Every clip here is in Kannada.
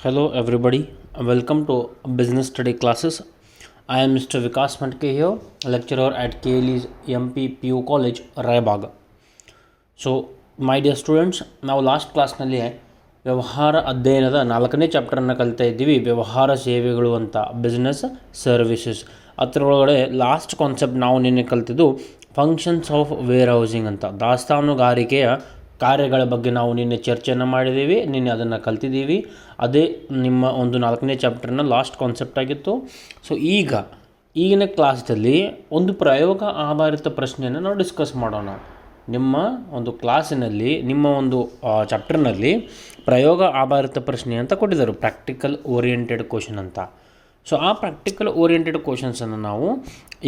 Hello everybody, welcome to business study classes. I am Mr. Vikas Matke here, lecturer at KLE's MPPU College, Raibag. So my dear students, ನಾವು ಲಾಸ್ಟ್ ಕ್ಲಾಸ್ನಲ್ಲಿ ವ್ಯವಹಾರ ಅಧ್ಯಯನದ 4ನೇ ಚಾಪ್ಟರನ್ನು ಕಲಿತಾ ಇದ್ದೀವಿ. ವ್ಯವಹಾರ ಸೇವೆಗಳು ಅಂತ, ಬಿಸ್ನೆಸ್ ಸರ್ವಿಸಸ್. ಅದರೊಳಗಡೆ ಲಾಸ್ಟ್ ಕಾನ್ಸೆಪ್ಟ್ ನಾವು ನಿನ್ನೆ ಕಲಿತಿದ್ದು ಫಂಕ್ಷನ್ಸ್ ಆಫ್ ವೇರ್ ಹೌಸಿಂಗ್ ಅಂತ, ದಾಸ್ತಾನುಗಾರಿಕೆಯ ಕಾರ್ಯಗಳ ಬಗ್ಗೆ ನಾವು ನಿನ್ನೆ ಚರ್ಚೆಯನ್ನು ಮಾಡಿದ್ದೀವಿ. ನಿನ್ನೆ ಅದನ್ನು ಕಲ್ತಿದ್ದೀವಿ. ಅದೇ ನಿಮ್ಮ ಒಂದು 4ನೇ ಚಾಪ್ಟರ್ನ ಲಾಸ್ಟ್ ಕಾನ್ಸೆಪ್ಟ್ ಆಗಿತ್ತು. ಸೊ ಈಗಿನ ಕ್ಲಾಸಲ್ಲಿ ಒಂದು ಪ್ರಯೋಗ ಆಧಾರಿತ ಪ್ರಶ್ನೆಯನ್ನು ನಾವು ಡಿಸ್ಕಸ್ ಮಾಡೋಣ. ನಿಮ್ಮ ಒಂದು ಕ್ಲಾಸಿನಲ್ಲಿ, ನಿಮ್ಮ ಒಂದು ಚಾಪ್ಟರ್ನಲ್ಲಿ ಪ್ರಯೋಗ ಆಧಾರಿತ ಪ್ರಶ್ನೆ ಅಂತ ಕೊಟ್ಟಿದ್ದರು, ಪ್ರಾಕ್ಟಿಕಲ್ ಓರಿಯೆಂಟೆಡ್ ಕ್ವಶನ್ ಅಂತ. ಸೊ ಆ ಪ್ರಾಕ್ಟಿಕಲ್ ಓರಿಯೆಂಟೆಡ್ ಕ್ವಶನ್ಸನ್ನು ನಾವು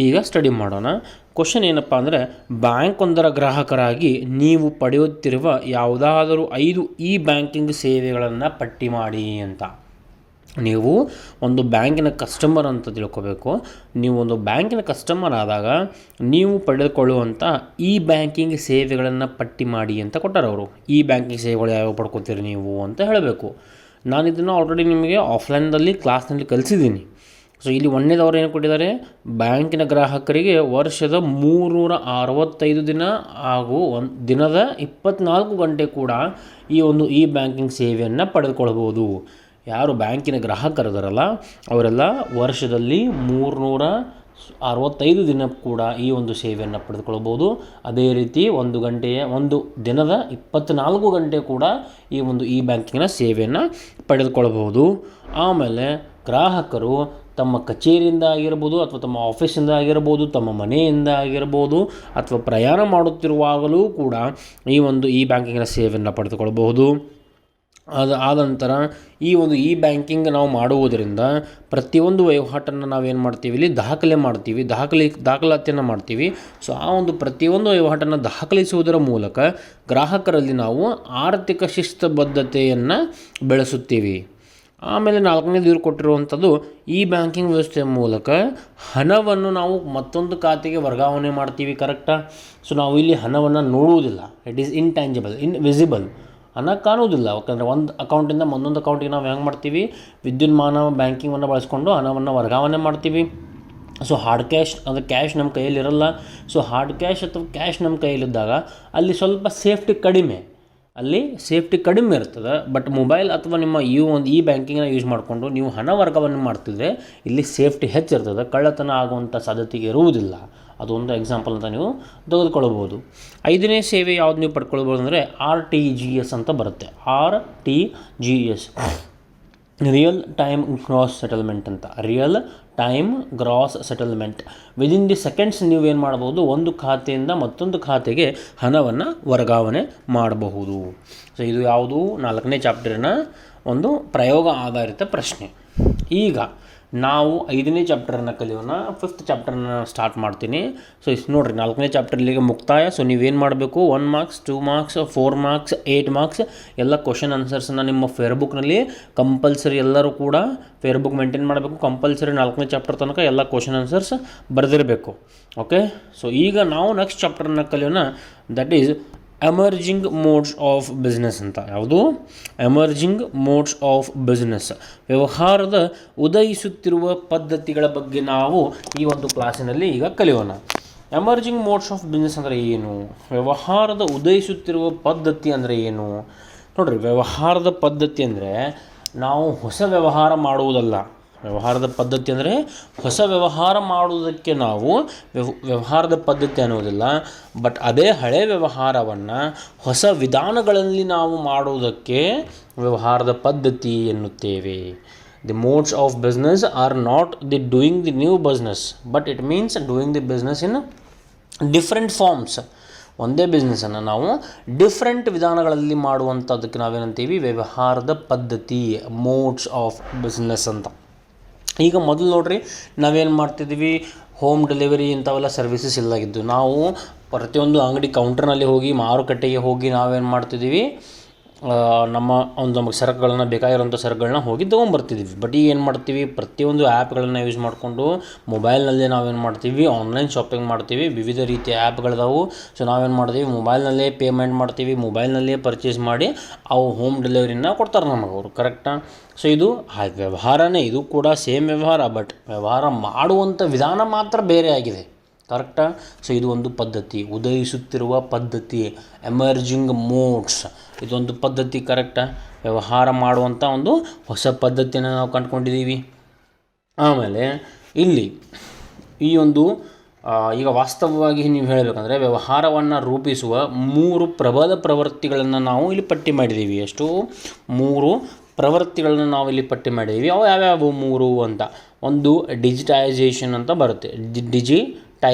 ಈಗ ಸ್ಟಡಿ ಮಾಡೋಣ. ಕ್ವಶನ್ ಏನಪ್ಪ ಅಂದರೆ, ಬ್ಯಾಂಕ್ ಒಂದರ ಗ್ರಾಹಕರಾಗಿ ನೀವು ಪಡೆಯುತ್ತಿರುವ ಯಾವುದಾದರೂ 5 ಇ ಬ್ಯಾಂಕಿಂಗ್ ಸೇವೆಗಳನ್ನು ಪಟ್ಟಿ ಮಾಡಿ ಅಂತ. ನೀವು ಒಂದು ಬ್ಯಾಂಕಿನ ಕಸ್ಟಮರ್ ಅಂತ ತಿಳ್ಕೋಬೇಕು. ನೀವು ಒಂದು ಬ್ಯಾಂಕಿನ ಕಸ್ಟಮರ್ ಆದಾಗ ನೀವು ಪಡೆದುಕೊಳ್ಳುವಂಥ ಇ ಬ್ಯಾಂಕಿಂಗ್ ಸೇವೆಗಳನ್ನು ಪಟ್ಟಿ ಮಾಡಿ ಅಂತ ಕೊಟ್ಟಾರೆ ಅವರು. ಇ ಬ್ಯಾಂಕಿಂಗ್ ಸೇವೆಗಳು ಯಾವ್ಯಾವ ಪಡ್ಕೋತೀರಿ ನೀವು ಅಂತ ಹೇಳಬೇಕು. ನಾನು ಇದನ್ನು ಆಲ್ರೆಡಿ ನಿಮಗೆ ಆಫ್ಲೈನ್ದಲ್ಲಿ ಕ್ಲಾಸ್ನಲ್ಲಿ ಕಲಿಸಿದ್ದೀನಿ. ಸೊ ಇಲ್ಲಿ ಒಂದನೇದವ್ರು ಏನು ಕೊಟ್ಟಿದ್ದಾರೆ, ಬ್ಯಾಂಕಿನ ಗ್ರಾಹಕರಿಗೆ ವರ್ಷದ 365 ದಿನ ಹಾಗೂ ದಿನದ 24 ಗಂಟೆ ಕೂಡ ಈ ಒಂದು ಇ ಬ್ಯಾಂಕಿಂಗ್ ಸೇವೆಯನ್ನು ಪಡೆದುಕೊಳ್ಬೋದು. ಯಾರು ಬ್ಯಾಂಕಿನ ಗ್ರಾಹಕರಿದಾರಲ್ಲ ಅವರೆಲ್ಲ ವರ್ಷದಲ್ಲಿ 365 ದಿನ ಕೂಡ ಈ ಒಂದು ಸೇವೆಯನ್ನು ಪಡೆದುಕೊಳ್ಬೋದು. ಅದೇ ರೀತಿ ಒಂದು ದಿನದ 24 ಗಂಟೆ ಕೂಡ ಈ ಒಂದು ಇ ಬ್ಯಾಂಕಿಂಗ್ನ ಸೇವೆಯನ್ನು ಪಡೆದುಕೊಳ್ಬೋದು. ಆಮೇಲೆ ಗ್ರಾಹಕರು ತಮ್ಮ ಕಚೇರಿಯಿಂದ ಆಗಿರ್ಬೋದು, ಅಥವಾ ತಮ್ಮ ಆಫೀಸಿಂದ ಆಗಿರ್ಬೋದು, ತಮ್ಮ ಮನೆಯಿಂದ ಆಗಿರ್ಬೋದು, ಅಥವಾ ಪ್ರಯಾಣ ಮಾಡುತ್ತಿರುವಾಗಲೂ ಕೂಡ ಈ ಒಂದು ಇ ಬ್ಯಾಂಕಿಂಗ್ನ ಸೇವೆಯನ್ನು ಪಡೆದುಕೊಳ್ಬಹುದು. ಆದ ನಂತರ ಈ ಒಂದು ಇ ಬ್ಯಾಂಕಿಂಗ್ ನಾವು ಮಾಡುವುದರಿಂದ ಪ್ರತಿಯೊಂದು ವಹಿವಾಟನ್ನು ನಾವೇನು ಮಾಡ್ತೀವಿ, ಇಲ್ಲಿ ದಾಖಲಾತಿಯನ್ನು ಮಾಡ್ತೀವಿ. ಸೊ ಆ ಒಂದು ಪ್ರತಿಯೊಂದು ವಹಿವಾಟನ್ನು ದಾಖಲಿಸುವುದರ ಮೂಲಕ ಗ್ರಾಹಕರಲ್ಲಿ ನಾವು ಆರ್ಥಿಕ ಶಿಸ್ತುಬದ್ಧತೆಯನ್ನು ಬೆಳೆಸುತ್ತೀವಿ. ಆಮೇಲೆ 4ನೇದು ಇವ್ರು ಕೊಟ್ಟಿರುವಂಥದ್ದು, ಈ ಬ್ಯಾಂಕಿಂಗ್ ವ್ಯವಸ್ಥೆಯ ಮೂಲಕ ಹಣವನ್ನು ನಾವು ಮತ್ತೊಂದು ಖಾತೆಗೆ ವರ್ಗಾವಣೆ ಮಾಡ್ತೀವಿ. ಕರೆಕ್ಟಾ? ಸೊ ನಾವು ಇಲ್ಲಿ ಹಣವನ್ನು ನೋಡುವುದಿಲ್ಲ. It is intangible, invisible. ಹಣ ಕಾಣುವುದಿಲ್ಲ. ಯಾಕಂದರೆ ಒಂದು ಅಕೌಂಟಿಂದ ಇನ್ನೊಂದು ಅಕೌಂಟಿಗೆ ನಾವು ಹೆಂಗೆ ಮಾಡ್ತೀವಿ, ವಿದ್ಯುನ್ಮಾನ ಬ್ಯಾಂಕಿಂಗನ್ನು ಬಳಸ್ಕೊಂಡು ಹಣವನ್ನು ವರ್ಗಾವಣೆ ಮಾಡ್ತೀವಿ. ಸೊ ಹಾರ್ಡ್ ಕ್ಯಾಶ್ ಅಂದರೆ ಕ್ಯಾಶ್ ನಮ್ಮ ಕೈಯಲ್ಲಿರಲ್ಲ. ಸೊ ಹಾರ್ಡ್ ಕ್ಯಾಶ್ ಅಥವಾ ಕ್ಯಾಶ್ ನಮ್ಮ ಕೈಯಲ್ಲಿದ್ದಾಗ ಅಲ್ಲಿ ಸ್ವಲ್ಪ ಸೇಫ್ಟಿ ಕಡಿಮೆ ಇರ್ತದೆ. ಬಟ್ ಮೊಬೈಲ್ ಅಥವಾ ನಿಮ್ಮ ಇ ಬ್ಯಾಂಕಿಂಗನ್ನು ಯೂಸ್ ಮಾಡಿಕೊಂಡು ನೀವು ಹಣ ವರ್ಗಾವಣೆ ಮಾಡ್ತಿದ್ರೆ ಇಲ್ಲಿ ಸೇಫ್ಟಿ ಹೆಚ್ಚಿರ್ತದೆ, ಕಳ್ಳತನ ಆಗುವಂಥ ಸಾಧ್ಯತೆ ಇರುವುದಿಲ್ಲ. ಅದೊಂದು ಎಕ್ಸಾಂಪಲ್ ಅಂತ ನೀವು ತೆಗೆದುಕೊಳ್ಬೋದು. 5ನೇ ಸೇವೆ ಯಾವ್ದು ನೀವು ಪಡ್ಕೊಳ್ಬೋದು ಅಂದರೆ RTGS ಅಂತ ಬರುತ್ತೆ. RTGS, real time gross settlement ಅಂತ. Real time gross settlement. Within the seconds ನೀವೇನು ಮಾಡ್ಬೋದು, ಒಂದು ಖಾತೆಯಿಂದ ಮತ್ತೊಂದು ಖಾತೆಗೆ ಹಣವನ್ನು ವರ್ಗಾವಣೆ ಮಾಡಬಹುದು. ಸೊ ಇದು ಯಾವುದು 4ನೇ ಚಾಪ್ಟರಿನ ಒಂದು ಪ್ರಯೋಗ ಆಧಾರಿತ ಪ್ರಶ್ನೆ. ಈಗ ನಾವು 5ನೇ ಚಾಪ್ಟರನ್ನು ಕಲಿಯೋಣ. 5th ಚಾಪ್ಟರ್ನ ಸ್ಟಾರ್ಟ್ ಮಾಡ್ತೀನಿ. ಸೊ ನೋಡಿರಿ, 4ನೇ ಚಾಪ್ಟರ್ ಇಲ್ಲಿಗೆ ಮುಕ್ತಾಯ. ಸೊ ನೀವೇನು ಮಾಡಬೇಕು, 1 ಮಾರ್ಕ್ಸ್, 2 ಮಾರ್ಕ್ಸ್, 4 ಮಾರ್ಕ್ಸ್, 8 ಮಾರ್ಕ್ಸ್ ಎಲ್ಲ ಕ್ವಶನ್ ಆನ್ಸರ್ಸನ್ನು ನಿಮ್ಮ ಫೇರ್ಬುಕ್ನಲ್ಲಿ ಕಂಪಲ್ಸರಿ ಎಲ್ಲರೂ ಕೂಡ ಫೇರ್ಬುಕ್ ಮೇಂಟೈನ್ ಮಾಡಬೇಕು. ಕಂಪಲ್ಸರಿ 4ನೇ ಚಾಪ್ಟರ್ ತನಕ ಎಲ್ಲ ಕ್ವಶನ್ ಆನ್ಸರ್ಸ್ ಬರೆದಿರಬೇಕು. ಓಕೆ. ಸೊ ಈಗ ನಾವು ನೆಕ್ಸ್ಟ್ ಚಾಪ್ಟರ್ನ ಕಲಿಯೋಣ. That is emerging modes of business ಅಂತ. ಯಾವುದು? Emerging modes of business. ವ್ಯವಹಾರದ ಉದಯಿಸುತ್ತಿರುವ ಪದ್ಧತಿಗಳ ಬಗ್ಗೆ ನಾವು ಈ ಒಂದು ಕ್ಲಾಸಿನಲ್ಲಿ ಈಗ ಕಲಿಯೋಣ. ಎಮರ್ಜಿಂಗ್ ಮೋಡ್ಸ್ ಆಫ್ ಬಿಸ್ನೆಸ್ ಅಂದರೆ ಏನು? ವ್ಯವಹಾರದ ಉದಯಿಸುತ್ತಿರುವ ಪದ್ಧತಿ ಅಂದರೆ ಏನು? ನೋಡಿರಿ, ವ್ಯವಹಾರದ ಪದ್ಧತಿ ಅಂದರೆ ನಾವು ಹೊಸ ವ್ಯವಹಾರ ಮಾಡುವುದಲ್ಲ. ವ್ಯವಹಾರದ ಪದ್ಧತಿ ಅಂದರೆ ಹೊಸ ವ್ಯವಹಾರ ಮಾಡುವುದಕ್ಕೆ ನಾವು ವ್ಯವಹಾರದ ಪದ್ಧತಿ ಅನ್ನೋದಿಲ್ಲ. ಬಟ್ ಅದೇ ಹಳೆ ವ್ಯವಹಾರವನ್ನು ಹೊಸ ವಿಧಾನಗಳಲ್ಲಿ ನಾವು ಮಾಡುವುದಕ್ಕೆ ವ್ಯವಹಾರದ ಪದ್ಧತಿ ಎನ್ನುತ್ತೇವೆ. The modes of business are not the doing the new business, but it means doing the business in different forms. ಒಂದೇ ಬಿಸ್ನೆಸ್ಸನ್ನು ನಾವು ಡಿಫ್ರೆಂಟ್ ವಿಧಾನಗಳಲ್ಲಿ ಮಾಡುವಂಥದ್ದಕ್ಕೆ ನಾವೇನಂತೀವಿ, ವ್ಯವಹಾರದ ಪದ್ಧತಿ, ಮೋಡ್ಸ್ ಆಫ್ ಬಿಸ್ನೆಸ್ ಅಂತ. ಈಗ ಮೊದಲು ನೋಡಿರಿ, ನಾವೇನು ಮಾಡ್ತಿದ್ವಿ, ಹೋಮ್ ಡೆಲಿವರಿ ಇಂಥವೆಲ್ಲ ಸರ್ವಿಸಸ್ ಇಲ್ಲಾಗಿದ್ದು. ನಾವು ಪ್ರತಿಯೊಂದು ಅಂಗಡಿ ಕೌಂಟರ್ನಲ್ಲಿ ಹೋಗಿ, ಮಾರುಕಟ್ಟೆಗೆ ಹೋಗಿ ನಾವೇನು ಮಾಡ್ತಿದ್ದೀವಿ, ನಮ್ಮ ನಮಗೆ ಸರಕುಗಳನ್ನ ಬೇಕಾಗಿರೋಂಥ ಸರಕುಗಳನ್ನ ಹೋಗಿ ತೊಗೊಂಬರ್ತಿದ್ವಿ. ಬಟ್ ಈಗ ಏನು ಮಾಡ್ತೀವಿ, ಪ್ರತಿಯೊಂದು ಆ್ಯಪ್ಗಳನ್ನು ಯೂಸ್ ಮಾಡಿಕೊಂಡು ಮೊಬೈಲ್ನಲ್ಲೇ ನಾವೇನು ಮಾಡ್ತೀವಿ, ಆನ್ಲೈನ್ ಶಾಪಿಂಗ್ ಮಾಡ್ತೀವಿ. ವಿವಿಧ ರೀತಿಯ ಆ್ಯಪ್ಗಳಿದಾವೆ. ಸೊ ನಾವೇನು ಮಾಡ್ತೀವಿ, ಮೊಬೈಲ್ನಲ್ಲೇ ಪೇಮೆಂಟ್ ಮಾಡ್ತೀವಿ, ಮೊಬೈಲ್ನಲ್ಲೇ ಪರ್ಚೇಸ್ ಮಾಡಿ ಅವು ಹೋಮ್ ಡೆಲಿವರಿನ ಕೊಡ್ತಾರೆ ನಮಗೆ ಅವರು. ಕರೆಕ್ಟಾ? ಸೊ ಇದು ವ್ಯವಹಾರನೇ, ಇದು ಕೂಡ ಸೇಮ್ ವ್ಯವಹಾರ, ಬಟ್ ವ್ಯವಹಾರ ಮಾಡುವಂಥ ವಿಧಾನ ಮಾತ್ರ ಬೇರೆ ಆಗಿದೆ. ಕರೆಕ್ಟಾ? ಸೊ ಇದು ಒಂದು ಪದ್ಧತಿ, ಉದಯಿಸುತ್ತಿರುವ ಪದ್ಧತಿ, ಎಮರ್ಜಿಂಗ್ ಮೋಡ್ಸ್, ಇದೊಂದು ಪದ್ಧತಿ. ಕರೆಕ್ಟಾ? ವ್ಯವಹಾರ ಮಾಡುವಂಥ ಒಂದು ಹೊಸ ಪದ್ಧತಿಯನ್ನು ನಾವು ಕಂಡುಕೊಂಡಿದ್ದೀವಿ. ಆಮೇಲೆ ಇಲ್ಲಿ ಈ ಒಂದು ಈಗ ವಾಸ್ತವವಾಗಿ ನೀವು ಹೇಳಬೇಕಂದ್ರೆ ವ್ಯವಹಾರವನ್ನು ರೂಪಿಸುವ 3 ಪ್ರಬಲ ಪ್ರವೃತ್ತಿಗಳನ್ನು ನಾವು ಇಲ್ಲಿ ಪಟ್ಟಿ ಮಾಡಿದ್ದೀವಿ. ಎಷ್ಟು? 3 ಪ್ರವೃತ್ತಿಗಳನ್ನು ನಾವು ಇಲ್ಲಿ ಪಟ್ಟಿ ಮಾಡಿದ್ದೀವಿ. ಅವು ಯಾವ್ಯಾವು 3 ಅಂತ? ಒಂದು ಡಿಜಿಟೈಸೇಷನ್ ಅಂತ ಬರುತ್ತೆ,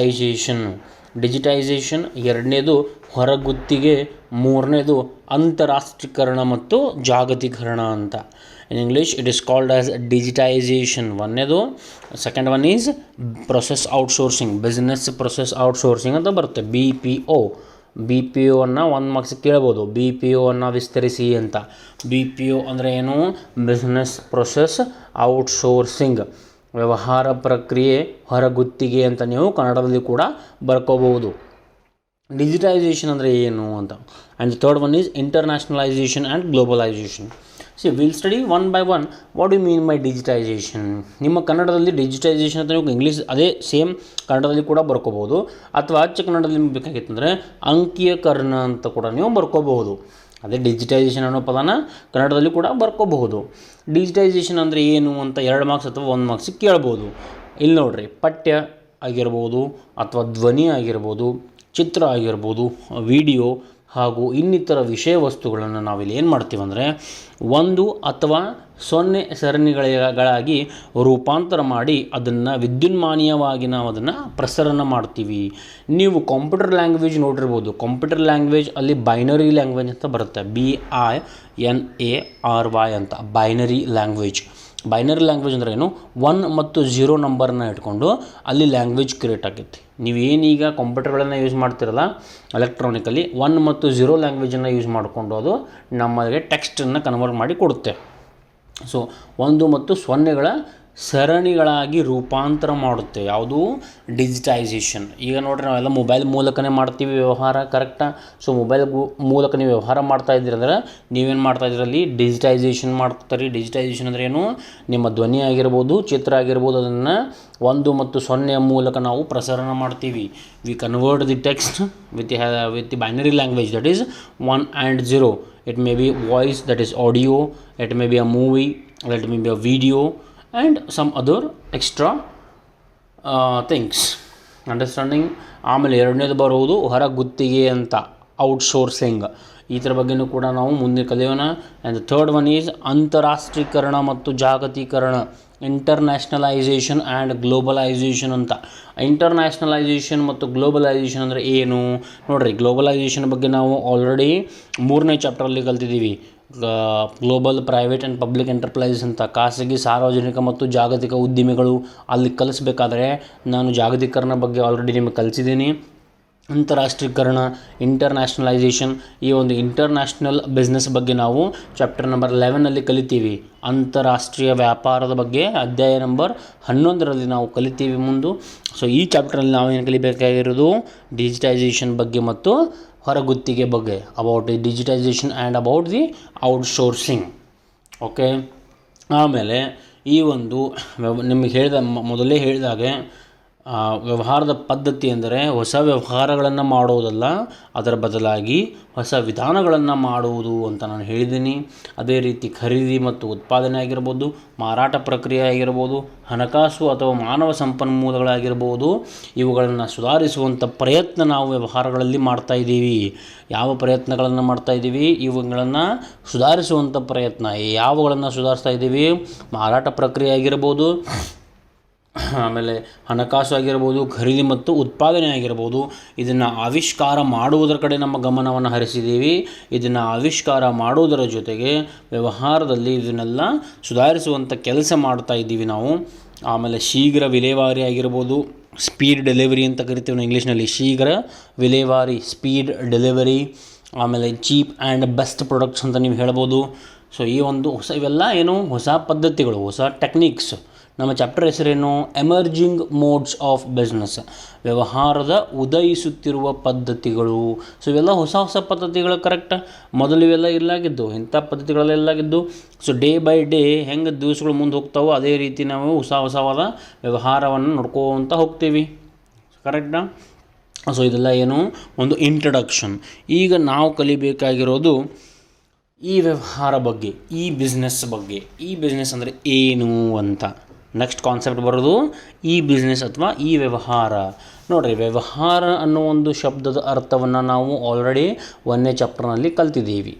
ಡಿಜಿಟೈಸೇಷನ್. ಎರಡನೇದು ಹೊರಗುತ್ತಿಗೆ. ಮೂರನೇದು ಅಂತಾರಾಷ್ಟ್ರೀಕರಣ ಮತ್ತು ಜಾಗತೀಕರಣ ಅಂತ. In English it is called as digitisation. ಒಂದನೇದು. Second one is process outsourcing, business process outsourcing ಅಂತ ಬರುತ್ತೆ, BPO ಅನ್ನು 1 ಮಾರ್ಕ್ಸ್ ಕೇಳ್ಬೋದು. BPO ಅನ್ನು ವಿಸ್ತರಿಸಿ ಅಂತ. BPO ಅಂದರೆ ಏನು? ಬಿಸ್ನೆಸ್ ಪ್ರೊಸೆಸ್ ಔಟ್ಸೋರ್ಸಿಂಗ್, ವ್ಯವಹಾರ ಪ್ರಕ್ರಿಯೆ ಹೊರಗುತ್ತಿಗೆ ಅಂತ ನೀವು ಕನ್ನಡದಲ್ಲಿ ಕೂಡ ಬರ್ಕೋಬಹುದು. ಡಿಜಿಟೈಸೇಷನ್ ಅಂದರೆ ಏನು ಅಂತ. And third one is internationalisation and globalisation. See will study one by one what you mean by digitisation. ನಿಮ್ಮ ಕನ್ನಡದಲ್ಲಿ ಡಿಜಿಟೈಸೇಷನ್ ಅಂತ ನೀವು ಇಂಗ್ಲೀಷ್ ಅದೇ ಸೇಮ್ ಕನ್ನಡದಲ್ಲಿ ಕೂಡ ಬರ್ಕೋಬೋದು, ಅಥವಾ ಅಚ್ಚ ಕನ್ನಡದಲ್ಲಿ ನಿಮ್ಗೆ ಬೇಕಾಗಿತ್ತಂದರೆ ಅಂಕೀಯಕರಣ ಅಂತ ಕೂಡ ನೀವು ಬರ್ಕೋಬಹುದು. ಅದೇ ಡಿಜಿಟೈಸೇಷನ್ ಅನ್ನೋ ಪದನ ಕನ್ನಡದಲ್ಲಿ ಕೂಡ ಬರ್ಕೋಬಹುದು. ಡಿಜಿಟೈಸೇಷನ್ ಅಂದರೆ ಏನು ಅಂತ 2 ಮಾರ್ಕ್ಸ್ ಅಥವಾ 1 ಮಾರ್ಕ್ಸ್ ಕೇಳ್ಬೋದು. ಇಲ್ಲಿ ನೋಡಿರಿ, ಪಠ್ಯ ಆಗಿರ್ಬೋದು ಅಥವಾ ಧ್ವನಿ ಆಗಿರ್ಬೋದು, ಚಿತ್ರ ಆಗಿರ್ಬೋದು, ವಿಡಿಯೋ ಹಾಗೂ ಇನ್ನಿತರ ವಿಷಯ ವಸ್ತುಗಳನ್ನು ನಾವಿಲ್ಲಿ ಏನು ಮಾಡ್ತೀವಂದರೆ 1 ಅಥವಾ 0 ಸರಣಿಗಳಾಗಿ ರೂಪಾಂತರ ಮಾಡಿ ಅದನ್ನು ವಿದ್ಯುನ್ಮಾನೀಯವಾಗಿ ನಾವು ಅದನ್ನು ಪ್ರಸರಣ ಮಾಡ್ತೀವಿ. ನೀವು ಕಂಪ್ಯೂಟರ್ ಲ್ಯಾಂಗ್ವೇಜ್ ನೋಡಿರ್ಬೋದು. ಕಂಪ್ಯೂಟರ್ ಲ್ಯಾಂಗ್ವೇಜ್ ಅಲ್ಲಿ ಬೈನರಿ ಲ್ಯಾಂಗ್ವೇಜ್ ಅಂತ ಬರುತ್ತೆ, BINARY ಅಂತ. ಬೈನರಿ ಲ್ಯಾಂಗ್ವೇಜ್ ಅಂದರೆ ಏನು? 1 ಮತ್ತು 0 ನಂಬರ್ನ ಇಟ್ಕೊಂಡು ಅಲ್ಲಿ ಲ್ಯಾಂಗ್ವೇಜ್ ಕ್ರಿಯೇಟ್ ಆಗೈತಿ. ನೀವೇನೀಗ ಕಂಪ್ಯೂಟರ್ಗಳನ್ನು ಯೂಸ್ ಮಾಡ್ತಿರಲ್ಲ ಎಲೆಕ್ಟ್ರಾನಿಕಲಿ, 1 ಮತ್ತು 0 ಲ್ಯಾಂಗ್ವೇಜನ್ನು ಯೂಸ್ ಮಾಡಿಕೊಂಡು ಅದು ನಮಗೆ ಟೆಕ್ಸ್ಟನ್ನು ಕನ್ವರ್ಟ್ ಮಾಡಿ ಕೊಡುತ್ತೆ. ಸೊ 1 ಮತ್ತು 0ಗಳ ಸರಣಿಗಳಾಗಿ ರೂಪಾಂತರ ಮಾಡುತ್ತೆ. ಯಾವುದು? ಡಿಜಿಟೈಸೇಷನ್. ಈಗ ನೋಡಿರಿ, ನಾವೆಲ್ಲ ಮೊಬೈಲ್ ಮೂಲಕನೇ ಮಾಡ್ತೀವಿ ವ್ಯವಹಾರ. ಕರೆಕ್ಟಾ? ಸೊ ಮೊಬೈಲ್ ಮೂಲಕ ನೀವು ವ್ಯವಹಾರ ಮಾಡ್ತಾ ಇದ್ದೀರಂದ್ರೆ ನೀವೇನು ಮಾಡ್ತಾ ಇದ್ದೀರಲ್ಲಿ? ಡಿಜಿಟೈಸೇಷನ್ ಮಾಡ್ತಾರೆ. ಡಿಜಿಟೈಸೇಷನ್ ಅಂದರೆ ಏನು? ನಿಮ್ಮ ಧ್ವನಿ ಆಗಿರ್ಬೋದು, ಚಿತ್ರ ಆಗಿರ್ಬೋದು, ಅದನ್ನು 1 ಮತ್ತು 0 ಮೂಲಕ ನಾವು ಪ್ರಸರಣ ಮಾಡ್ತೀವಿ. V convert the text with the binary language, that is 1 and 0. It may be voice, that is audio. It may be a movie, it may be a video, and some other extra things. Understanding. ಆಮೇಲೆ ಎರಡನೇದು ಬರುವುದು ಹೊರಗುತ್ತಿಗೆ ಅಂತ, ಔಟ್ಸೋರ್ಸಿಂಗ್. ಈ ಥರ ಬಗ್ಗೆಯೂ ಕೂಡ ನಾವು ಮುಂದೆ ಕಲಿಯೋಣ. ಆ್ಯಂಡ್ ಥರ್ಡ್ ಒನ್ ಈಸ್ ಅಂತಾರಾಷ್ಟ್ರೀಕರಣ ಮತ್ತು ಜಾಗತೀಕರಣ, ಇಂಟರ್ನ್ಯಾಷನಲೈಸೇಷನ್ ಆ್ಯಂಡ್ ಗ್ಲೋಬಲೈಸೇಷನ್ ಅಂತ. ಇಂಟರ್ನ್ಯಾಷನಲೈಸೇಷನ್ ಮತ್ತು ಗ್ಲೋಬಲೈಸೇಷನ್ ಅಂದರೆ ಏನು ನೋಡಿರಿ. ಗ್ಲೋಬಲೈಸೇಷನ್ ಬಗ್ಗೆ ನಾವು ಆಲ್ರೆಡಿ 3ನೇ ಚಾಪ್ಟರಲ್ಲಿ ಕಲ್ತಿದ್ದೀವಿ. Global private and public enterprises ಅಂತ. ಖಾಸಗಿ, ಸಾರ್ವಜನಿಕ ಮತ್ತು ಜಾಗತಿಕ ಉದ್ದಿಮೆಗಳು. ಅಲ್ಲಿ ಕಲಿಸ್ಬೇಕಾದ್ರೆ ನಾನು ಜಾಗತೀಕರಣ ಬಗ್ಗೆ ಆಲ್ರೆಡಿ ನಿಮಗೆ ಕಲಿಸಿದ್ದೀನಿ. ಅಂತಾರಾಷ್ಟ್ರೀಕರಣ, ಇಂಟರ್ನ್ಯಾಷನಲೈಸೇಷನ್, ಈ ಒಂದು ಇಂಟರ್ನ್ಯಾಷನಲ್ ಬಿಸ್ನೆಸ್ ಬಗ್ಗೆ ನಾವು ಚಾಪ್ಟರ್ ನಂಬರ್ 11ನಲ್ಲಿ ಕಲಿತೀವಿ. ಅಂತಾರಾಷ್ಟ್ರೀಯ ವ್ಯಾಪಾರದ ಬಗ್ಗೆ ಅಧ್ಯಾಯ ನಂಬರ್ 11ರಲ್ಲಿ ನಾವು ಕಲಿತೀವಿ ಮುಂದೆ. ಸೊ ಈ ಚಾಪ್ಟರಲ್ಲಿ ನಾವೇನು ಕಲಿಬೇಕಾಗಿರೋದು? ಡಿಜಿಟೈಸೇಷನ್ ಬಗ್ಗೆ ಮತ್ತು ಹೊರಗುತ್ತಿಗೆ ಬಗ್ಗೆ, about the digitisation and about the outsourcing. Okay. ಆಮೇಲೆ ಈ ಒಂದು ನಿಮಗೆ ಮೊದಲೇ ಹೇಳಿದಾಗೆ ವ್ಯವಹಾರದ ಪದ್ಧತಿ ಎಂದರೆ ಹೊಸ ವ್ಯವಹಾರಗಳನ್ನು ಮಾಡುವುದಲ್ಲ, ಅದರ ಬದಲಾಗಿ ಹೊಸ ವಿಧಾನಗಳನ್ನು ಮಾಡುವುದು ಅಂತ ನಾನು ಹೇಳಿದ್ದೀನಿ. ಅದೇ ರೀತಿ ಖರೀದಿ ಮತ್ತು ಉತ್ಪಾದನೆ ಆಗಿರ್ಬೋದು, ಮಾರಾಟ ಪ್ರಕ್ರಿಯೆ ಆಗಿರ್ಬೋದು, ಹಣಕಾಸು ಅಥವಾ ಮಾನವ ಸಂಪನ್ಮೂಲಗಳಾಗಿರ್ಬೋದು, ಇವುಗಳನ್ನು ಸುಧಾರಿಸುವಂಥ ಪ್ರಯತ್ನ ನಾವು ವ್ಯವಹಾರಗಳಲ್ಲಿ ಮಾಡ್ತಾಯಿದ್ದೀವಿ. ಯಾವ ಪ್ರಯತ್ನಗಳನ್ನು ಮಾಡ್ತಾಯಿದ್ದೀವಿ? ಇವುಗಳನ್ನು ಸುಧಾರಿಸುವಂಥ ಪ್ರಯತ್ನ. ಯಾವುಗಳನ್ನು ಸುಧಾರಿಸ್ತಾ ಇದ್ದೀವಿ? ಮಾರಾಟ ಪ್ರಕ್ರಿಯೆ ಆಗಿರ್ಬೋದು, ಆಮೇಲೆ ಹಣಕಾಸು ಆಗಿರ್ಬೋದು, ಖರೀದಿ ಮತ್ತು ಉತ್ಪಾದನೆ ಆಗಿರ್ಬೋದು. ಇದನ್ನು ಆವಿಷ್ಕಾರ ಮಾಡುವುದರ ಕಡೆ ನಮ್ಮ ಗಮನವನ್ನು ಹರಿಸಿದ್ದೀವಿ. ಇದನ್ನು ಆವಿಷ್ಕಾರ ಮಾಡುವುದರ ಜೊತೆಗೆ ವ್ಯವಹಾರದಲ್ಲಿ ಇದನ್ನೆಲ್ಲ ಸುಧಾರಿಸುವಂಥ ಕೆಲಸ ಮಾಡ್ತಾ ಇದ್ದೀವಿ ನಾವು. ಆಮೇಲೆ ಶೀಘ್ರ ವಿಲೇವಾರಿ ಆಗಿರ್ಬೋದು, ಸ್ಪೀಡ್ ಡೆಲಿವರಿ ಅಂತ ಕರಿತೀವಿ ನಾವು ಇಂಗ್ಲೀಷ್ನಲ್ಲಿ. ಶೀಘ್ರ ವಿಲೇವಾರಿ, ಸ್ಪೀಡ್ ಡೆಲಿವರಿ. ಆಮೇಲೆ ಚೀಪ್ ಆ್ಯಂಡ್ ಬೆಸ್ಟ್ ಪ್ರಾಡಕ್ಟ್ಸ್ ಅಂತ ನೀವು ಹೇಳ್ಬೋದು. ಸೊ ಈ ಒಂದು ಇವೆಲ್ಲ ಏನು ಹೊಸ ಪದ್ಧತಿಗಳು, ಹೊಸ ಟೆಕ್ನಿಕ್ಸ್. ನಮ್ಮ ಚಾಪ್ಟರ್ ಹೆಸರೇನು? ಎಮರ್ಜಿಂಗ್ ಮೋಡ್ಸ್ ಆಫ್ ಬಿಸ್ನೆಸ್, ವ್ಯವಹಾರದ ಉದಯಿಸುತ್ತಿರುವ ಪದ್ಧತಿಗಳು. ಸೊ ಇವೆಲ್ಲ ಹೊಸ ಹೊಸ ಪದ್ಧತಿಗಳು, ಕರೆಕ್ಟ್. ಮೊದಲು ಇವೆಲ್ಲ ಇಲ್ಲಾಗಿದ್ದು, ಇಂಥ ಪದ್ಧತಿಗಳೆಲ್ಲ ಇಲ್ಲಾಗಿದ್ದು. ಸೊ ಡೇ ಬೈ ಡೇ ಹೆಂಗೆ ದಿವಸಗಳು ಮುಂದೆ ಹೋಗ್ತಾವೋ ಅದೇ ರೀತಿ ನಾವು ಹೊಸವಾದ ವ್ಯವಹಾರವನ್ನು ನೋಡ್ಕೋತ ಹೋಗ್ತೀವಿ, ಕರೆಕ್ಟಾ? ಸೊ ಇದೆಲ್ಲ ಏನು ಒಂದು ಇಂಟ್ರಡಕ್ಷನ್. ಈಗ ನಾವು ಕಲಿಬೇಕಾಗಿರೋದು ಈ ವ್ಯವಹಾರ ಬಗ್ಗೆ, ಈ ಬಿಸ್ನೆಸ್ ಬಗ್ಗೆ. ಈ ಬಿಸ್ನೆಸ್ ಅಂದರೆ ಏನು ಅಂತ ನೆಕ್ಸ್ಟ್ ಕಾನ್ಸೆಪ್ಟ್ ಬರೋದು ಈ ಬಿಸ್ನೆಸ್ ಅಥವಾ ಈ ವ್ಯವಹಾರ. ನೋಡಿರಿ, ವ್ಯವಹಾರ ಅನ್ನೋ ಒಂದು ಶಬ್ದದ ಅರ್ಥವನ್ನು ನಾವು ಆಲ್ರೆಡಿ 1ನೇ ಚಾಪ್ಟರ್ನಲ್ಲಿ ಕಲ್ತಿದ್ದೀವಿ.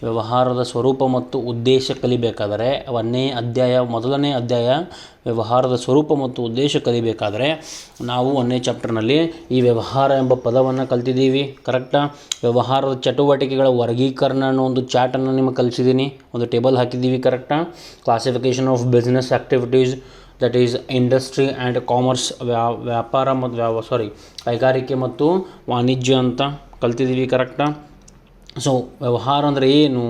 ವ್ಯವಹಾರದ ಸ್ವರೂಪ ಮತ್ತು ಉದ್ದೇಶ ಕಲಿಬೇಕಾದರೆ 1ನೇ ಅಧ್ಯಾಯ ವ್ಯವಹಾರದ ಸ್ವರೂಪ ಮತ್ತು ಉದ್ದೇಶ ಕಲಿಬೇಕಾದರೆ ನಾವು 1ನೇ ಚಾಪ್ಟರ್ನಲ್ಲಿ ಈ ವ್ಯವಹಾರ ಎಂಬ ಪದವನ್ನು ಕಲ್ತಿದ್ದೀವಿ, ಕರೆಕ್ಟಾ? ವ್ಯವಹಾರದ ಚಟುವಟಿಕೆಗಳ ವರ್ಗೀಕರಣ ಅನ್ನೋ ಒಂದು ಚಾರ್ಟನ್ನು ನಿಮಗೆ ಕಲಿಸಿದ್ದೀನಿ, ಒಂದು ಟೇಬಲ್ ಹಾಕಿದ್ದೀವಿ, ಕರೆಕ್ಟಾ? Classification of business activities, that is industry and commerce, ವ್ಯಾಪಾರ ಮತ್ತು ಕೈಗಾರಿಕೆ ಮತ್ತು ವಾಣಿಜ್ಯ ಅಂತ ಕಲ್ತಿದ್ದೀವಿ, ಕರೆಕ್ಟಾ? ಸೊ ವ್ಯವಹಾರ ಅಂದರೆ ಏನು?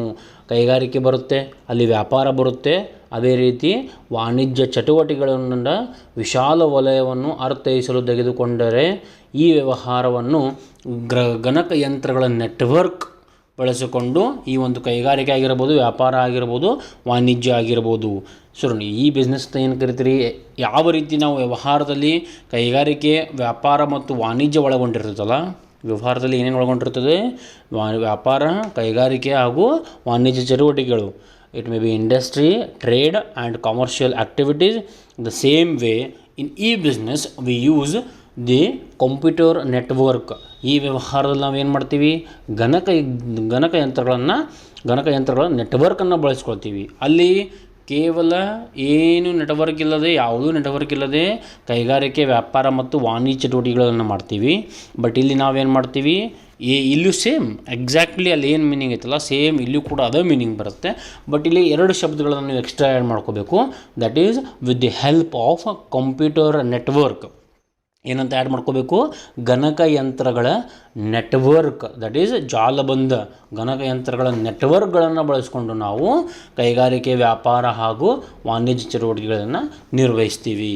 ಕೈಗಾರಿಕೆ ಬರುತ್ತೆ, ಅಲ್ಲಿ ವ್ಯಾಪಾರ ಬರುತ್ತೆ, ಅದೇ ರೀತಿ ವಾಣಿಜ್ಯ ಚಟುವಟಿಕೆಗಳಿಂದ ವಿಶಾಲ ವಲಯವನ್ನು ಅರ್ಥೈಸಲು ತೆಗೆದುಕೊಂಡರೆ ಈ ವ್ಯವಹಾರವನ್ನು ಗಣಕಯಂತ್ರಗಳ ನೆಟ್ವರ್ಕ್ ಬಳಸಿಕೊಂಡು ಈ ಒಂದು ಕೈಗಾರಿಕೆ ಆಗಿರ್ಬೋದು, ವ್ಯಾಪಾರ ಆಗಿರ್ಬೋದು, ವಾಣಿಜ್ಯ ಆಗಿರ್ಬೋದು. ಸೊ ಈ ಬಿಸ್ನೆಸ್ ಏನು ಕರಿತೀರಿ? ಯಾವ ರೀತಿ ನಾವು ವ್ಯವಹಾರದಲ್ಲಿ ಕೈಗಾರಿಕೆ, ವ್ಯಾಪಾರ ಮತ್ತು ವಾಣಿಜ್ಯ ಒಳಗೊಂಡಿರ್ತದಲ್ಲ, ವ್ಯವಹಾರದಲ್ಲಿ ಏನೇನು ಒಳಗೊಂಡಿರ್ತದೆ? ವ್ಯಾಪಾರ, ಕೈಗಾರಿಕೆ ಹಾಗೂ ವಾಣಿಜ್ಯ ಚಟುವಟಿಕೆಗಳು. It may be industry, trade and commercial activities. The same way in e business we use the computer network. ಈ ವ್ಯವಹಾರದಲ್ಲಿ ನಾವು ಏನು ಮಾಡ್ತೀವಿ? ಗಣಕಯಂತ್ರಗಳ ನೆಟ್ವರ್ಕನ್ನು ಬಳಸ್ಕೊಳ್ತೀವಿ. ಅಲ್ಲಿ ಕೇವಲ ಏನು ನೆಟ್ವರ್ಕ್ ಇಲ್ಲದೆ, ಯಾವುದೂ ನೆಟ್ವರ್ಕ್ ಇಲ್ಲದೆ ಕೈಗಾರಿಕೆ, ವ್ಯಾಪಾರ ಮತ್ತು ವಾಣಿಜ್ಯ ಚಟುವಟಿಕೆಗಳನ್ನು ಮಾಡ್ತೀವಿ. ಬಟ್ ಇಲ್ಲಿ ನಾವೇನು ಮಾಡ್ತೀವಿ? ಇಲ್ಲೂ ಸೇಮ್ ಎಕ್ಸಾಕ್ಟ್ಲಿ ಅಲ್ಲಿ ಏನು ಮೀನಿಂಗ್ ಐತಲ್ಲ, ಸೇಮ್ ಇಲ್ಲೂ ಕೂಡ ಅದೇ ಮೀನಿಂಗ್ ಬರುತ್ತೆ. ಬಟ್ ಇಲ್ಲಿ 2 ಶಬ್ದಗಳನ್ನು ನೀವು ಎಕ್ಸ್ಟ್ರಾ ಆ್ಯಡ್ ಮಾಡ್ಕೋಬೇಕು. That is with the help of computer network. ಏನಂತ ಆ್ಯಡ್ ಮಾಡ್ಕೋಬೇಕು? ಗಣಕಯಂತ್ರಗಳ ನೆಟ್ವರ್ಕ್, ದಟ್ ಈಸ್ ಜಾಲಬಂಧ. ಗಣಕಯಂತ್ರಗಳ ನೆಟ್ವರ್ಕ್ಗಳನ್ನು ಬಳಸ್ಕೊಂಡು ನಾವು ಕೈಗಾರಿಕೆ, ವ್ಯಾಪಾರ ಹಾಗೂ ವಾಣಿಜ್ಯ ಚಟುವಟಿಕೆಗಳನ್ನು ನಿರ್ವಹಿಸ್ತೀವಿ.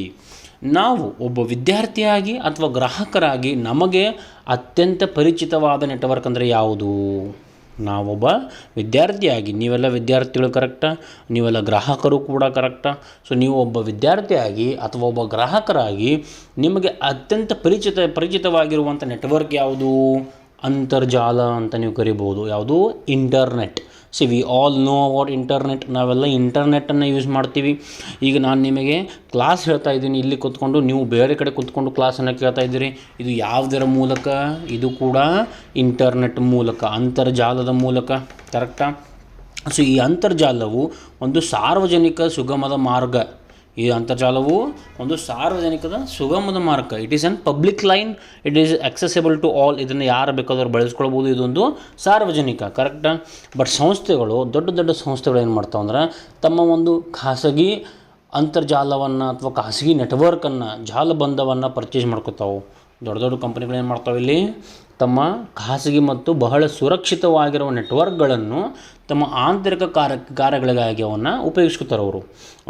ನಾವು ಒಬ್ಬ ವಿದ್ಯಾರ್ಥಿಯಾಗಿ ಅಥವಾ ಗ್ರಾಹಕರಾಗಿ ನಮಗೆ ಅತ್ಯಂತ ಪರಿಚಿತವಾದ ನೆಟ್ವರ್ಕ್ ಅಂದರೆ ಯಾವುದು? ನಾವೊಬ್ಬ ವಿದ್ಯಾರ್ಥಿಯಾಗಿ, ನೀವೆಲ್ಲ ವಿದ್ಯಾರ್ಥಿಗಳು, ಕರೆಕ್ಟಾ? ನೀವೆಲ್ಲ ಗ್ರಾಹಕರು ಕೂಡ, ಕರೆಕ್ಟಾ? ಸೊ ನೀವು ಒಬ್ಬ ವಿದ್ಯಾರ್ಥಿಯಾಗಿ ಅಥವಾ ಒಬ್ಬ ಗ್ರಾಹಕರಾಗಿ ನಿಮಗೆ ಅತ್ಯಂತ ಪರಿಚಿತವಾಗಿರುವಂಥ ನೆಟ್ವರ್ಕ್ ಯಾವುದು? ಅಂತರ್ಜಾಲ ಅಂತ ನೀವು ಕರಿಬೋದು. ಯಾವುದು? Internet. C we all know about internet. ನಾವೆಲ್ಲ ಇಂಟರ್ನೆಟ್ಟನ್ನು ಯೂಸ್ ಮಾಡ್ತೀವಿ. ಈಗ ನಾನು ನಿಮಗೆ ಕ್ಲಾಸ್ ಹೇಳ್ತಾ ಇದ್ದೀನಿ, ಇಲ್ಲಿ ಕೂತ್ಕೊಂಡು ನೀವು ಬೇರೆ ಕಡೆ ಕೂತ್ಕೊಂಡು ಕ್ಲಾಸನ್ನು ಕೇಳ್ತಾ ಇದ್ದೀರಿ. ಇದು ಯಾವುದರ ಮೂಲಕ? ಇದು ಕೂಡ ಇಂಟರ್ನೆಟ್ ಮೂಲಕ, ಅಂತರ್ಜಾಲದ ಮೂಲಕ, ಕರೆಕ್ಟಾ? ಸೊ ಈ ಅಂತರ್ಜಾಲವು ಒಂದು ಸಾರ್ವಜನಿಕ ಸುಗಮದ ಮಾರ್ಗ. ಈ ಅಂತರ್ಜಾಲವು ಒಂದು ಸಾರ್ವಜನಿಕದ ಸುಗಮದ ಮಾರ್ಗ. It is an public line, it is accessible to all. ಇದನ್ನು ಯಾರು ಬೇಕಾದರೂ ಬಳಸ್ಕೊಳ್ಬೋದು. ಇದೊಂದು ಸಾರ್ವಜನಿಕ, ಕರೆಕ್ಟಾ? ಬಟ್ ಸಂಸ್ಥೆಗಳು, ದೊಡ್ಡ ದೊಡ್ಡ ಸಂಸ್ಥೆಗಳು ಏನು ಮಾಡ್ತಾವೆ ಅಂದ್ರೆ ತಮ್ಮ ಒಂದು ಖಾಸಗಿ ಅಂತರ್ಜಾಲವನ್ನು ಅಥವಾ ಖಾಸಗಿ ನೆಟ್ವರ್ಕನ್ನು, ಜಾಲಬಂಧವನ್ನು ಪರ್ಚೇಸ್ ಮಾಡ್ಕೋತಾವೆ. ದೊಡ್ಡ ದೊಡ್ಡ ಕಂಪ್ನಿಗಳು ಏನು ಮಾಡ್ತಾವೆ? ಇಲ್ಲಿ ತಮ್ಮ ಖಾಸಗಿ ಮತ್ತು ಬಹಳ ಸುರಕ್ಷಿತವಾಗಿರುವ ನೆಟ್ವರ್ಕ್ಗಳನ್ನು ತಮ್ಮ ಆಂತರಿಕ ಕಾರ್ಯಗಳಿಗಾಗಿ ಅವನ್ನು ಉಪಯೋಗಿಸ್ಕೊತಾರೆ.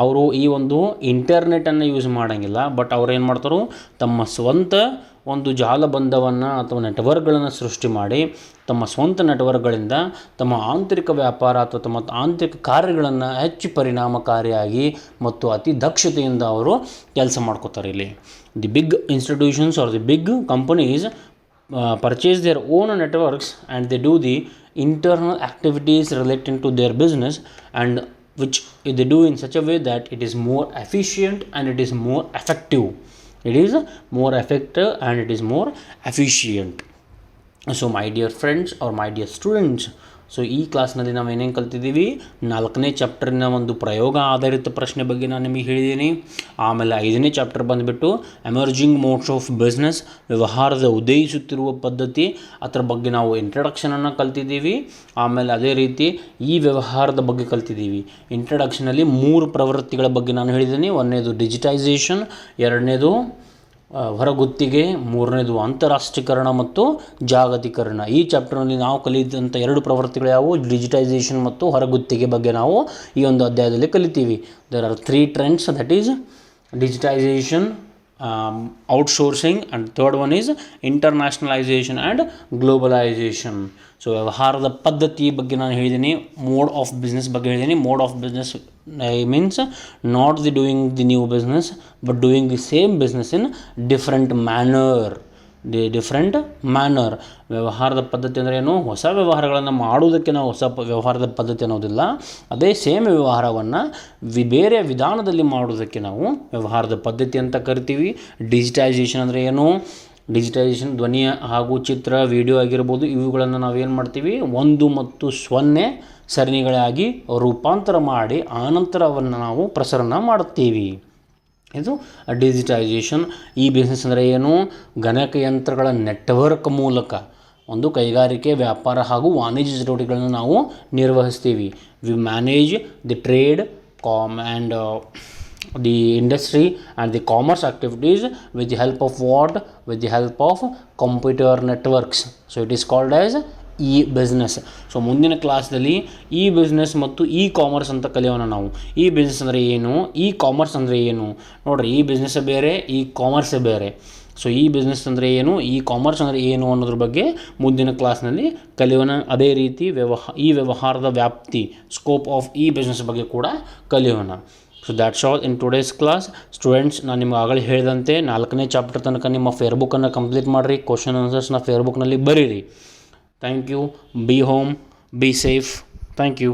ಅವರು ಈ ಒಂದು ಇಂಟರ್ನೆಟನ್ನು ಯೂಸ್ ಮಾಡೋಂಗಿಲ್ಲ. ಬಟ್ ಅವ್ರು ಏನು ಮಾಡ್ತಾರೆ? ತಮ್ಮ ಸ್ವಂತ ಒಂದು ಜಾಲಬಂಧವನ್ನು ಅಥವಾ ನೆಟ್ವರ್ಕ್ಗಳನ್ನು ಸೃಷ್ಟಿ ಮಾಡಿ ತಮ್ಮ ಸ್ವಂತ ನೆಟ್ವರ್ಕ್ಗಳಿಂದ ತಮ್ಮ ಆಂತರಿಕ ವ್ಯಾಪಾರ ಅಥವಾ ತಮ್ಮ ಆಂತರಿಕ ಕಾರ್ಯಗಳನ್ನು ಹೆಚ್ಚು ಪರಿಣಾಮಕಾರಿಯಾಗಿ ಮತ್ತು ಅತಿ ದಕ್ಷತೆಯಿಂದ ಅವರು ಕೆಲಸ ಮಾಡ್ಕೋತಾರೆ. ಇಲ್ಲಿ the big institutions are the big companies purchase their own networks and they do the internal activities relating to their business, and which they do in such a way that it is more efficient and it is more effective. It is more effective and it is more efficient. So my dear friends or my dear students, so ಈ ಕ್ಲಾಸ್ನಲ್ಲಿ ನಾವು ಏನೇನು ಕಲ್ತಿದ್ದೀವಿ? 4ನೇ ಚಾಪ್ಟರ್ನ ಒಂದು ಪ್ರಯೋಗ ಆಧಾರಿತ ಪ್ರಶ್ನೆ ಬಗ್ಗೆ ನಾನು ನಿಮಗೆ ಹೇಳಿದ್ದೀನಿ. ಆಮೇಲೆ 5ನೇ ಚಾಪ್ಟರ್ ಬಂದುಬಿಟ್ಟು ಎಮರ್ಜಿಂಗ್ ಮೋಡ್ಸ್ ಆಫ್ ಬಿಸ್ನೆಸ್, ವ್ಯವಹಾರದ ಉದಯಿಸುತ್ತಿರುವ ಪದ್ಧತಿ, ಅದರ ಬಗ್ಗೆ ನಾವು ಇಂಟ್ರಡಕ್ಷನನ್ನು ಕಲ್ತಿದ್ದೀವಿ. ಆಮೇಲೆ ಅದೇ ರೀತಿ ಈ ವ್ಯವಹಾರದ ಬಗ್ಗೆ ಕಲ್ತಿದ್ದೀವಿ. ಇಂಟ್ರಡಕ್ಷನಲ್ಲಿ 3 ಪ್ರವೃತ್ತಿಗಳ ಬಗ್ಗೆ ನಾನು ಹೇಳಿದ್ದೀನಿ. 1ನೇದು ಡಿಜಿಟೈಸೇಷನ್, 2ನೇದು ಹೊರಗುತ್ತಿಗೆ, ಮೂರನೇದು ಅಂತಾರಾಷ್ಟ್ರೀಕರಣ ಮತ್ತು ಜಾಗತೀಕರಣ. ಈ ಚಾಪ್ಟರ್ನಲ್ಲಿ ನಾವು ಕಲಿತಂಥ 2 ಪ್ರವೃತ್ತಿಗಳು ಯಾವುವು, ಡಿಜಿಟೈಸೇಷನ್ ಮತ್ತು ಹೊರಗುತ್ತಿಗೆ ಬಗ್ಗೆ ನಾವು ಈ ಒಂದು ಅಧ್ಯಾಯದಲ್ಲಿ ಕಲಿತೀವಿ. There are 3 trends, that is digitisation, outsourcing, and third one is internationalisation and globalisation. So ವ್ಯವಹಾರದ ಪದ್ಧತಿ ಬಗ್ಗೆ ನಾನು ಹೇಳಿದ್ದೀನಿ, ಮೋಡ್ ಆಫ್ ಬಿಸ್ನೆಸ್ ಬಗ್ಗೆ ಹೇಳಿದ್ದೀನಿ. Mode of business means not the doing the new business but doing the same business in different manner. ವ್ಯವಹಾರದ ಪದ್ಧತಿ ಅಂದರೆ ಏನು, ಹೊಸ ವ್ಯವಹಾರಗಳನ್ನು ಮಾಡುವುದಕ್ಕೆ ನಾವು ಹೊಸ ವ್ಯವಹಾರದ ಪದ್ಧತಿ ಅನ್ನೋದಿಲ್ಲ, ಅದೇ ಸೇಮ್ ವ್ಯವಹಾರವನ್ನು ಬೇರೆ ವಿಧಾನದಲ್ಲಿ ಮಾಡುವುದಕ್ಕೆ ನಾವು ವ್ಯವಹಾರದ ಪದ್ಧತಿ ಅಂತ ಕರಿತೀವಿ. ಡಿಜಿಟೈಸೇಷನ್ ಅಂದರೆ ಏನು, ಡಿಜಿಟೈಸೇಷನ್ ಧ್ವನಿ ಹಾಗೂ ಚಿತ್ರ, ವಿಡಿಯೋ ಆಗಿರ್ಬೋದು, ಇವುಗಳನ್ನು ನಾವೇನು ಮಾಡ್ತೀವಿ, 1 ಮತ್ತು 0 ಸರಣಿಗಳಾಗಿ ರೂಪಾಂತರ ಮಾಡಿ ಆನಂತರ ಅವನ್ನು ನಾವು ಪ್ರಸರಣ ಮಾಡುತ್ತೀವಿ. ಇದು ಡಿಜಿಟೈಸೇಷನ್. ಈ ಬಿಸ್ನೆಸ್ ಅಂದರೆ ಏನು, ಗಣಕಯಂತ್ರಗಳ ನೆಟ್ವರ್ಕ್ ಮೂಲಕ ಒಂದು ಕೈಗಾರಿಕೆ, ವ್ಯಾಪಾರ ಹಾಗೂ ವಾಣಿಜ್ಯ ಚಟುವಟಿಕೆಗಳನ್ನು ನಾವು ನಿರ್ವಹಿಸ್ತೀವಿ. We manage the trade and the industry and the commerce activities with the help of what, with the help of computer networks. So it is called as e-business. So ಮುಂದಿನ ಕ್ಲಾಸ್ದಲ್ಲಿ ಇ ಬಿಸ್ನೆಸ್ ಮತ್ತು ಇ ಕಾಮರ್ಸ್ ಅಂತ ಕಲಿಯೋಣ ನಾವು. ಇ ಬಿಸ್ನೆಸ್ ಅಂದರೆ ಏನು, ಇ ಕಾಮರ್ಸ್ ಅಂದರೆ ಏನು ನೋಡಿರಿ. ಈ ಬಿಸ್ನೆಸ್ ಬೇರೆ, ಈ ಕಾಮರ್ಸೇ ಬೇರೆ. ಸೊ ಈ ಬಿಸ್ನೆಸ್ ಅಂದರೆ ಏನು, ಈ ಕಾಮರ್ಸ್ ಅಂದರೆ ಏನು ಅನ್ನೋದ್ರ ಬಗ್ಗೆ ಮುಂದಿನ ಕ್ಲಾಸ್ನಲ್ಲಿ ಕಲಿಯೋಣ. ಅದೇ ರೀತಿ ಈ ವ್ಯವಹಾರದ ವ್ಯಾಪ್ತಿ, ಸ್ಕೋಪ್ ಆಫ್ ಈ ಬಿಸ್ನೆಸ್ ಬಗ್ಗೆ ಕೂಡ ಕಲಿಯೋಣ. So that's all in today's class. Students, ನಾನು ನಿಮ್ಗೆ ಆಗಲೇ ಹೇಳಿದಂತೆ 4ನೇ ಚಾಪ್ಟರ್ ತನಕ ನಿಮ್ಮ ಫೇರ್ಬುಕ್ಕನ್ನು ಕಂಪ್ಲೀಟ್ ಮಾಡಿರಿ. ಕ್ವಶನ್ ಆನ್ಸರ್ಸ್ನ ಫೇರ್ಬುಕ್ನಲ್ಲಿ ಬರೀರಿ. Thank you. Be home, be safe. Thank you.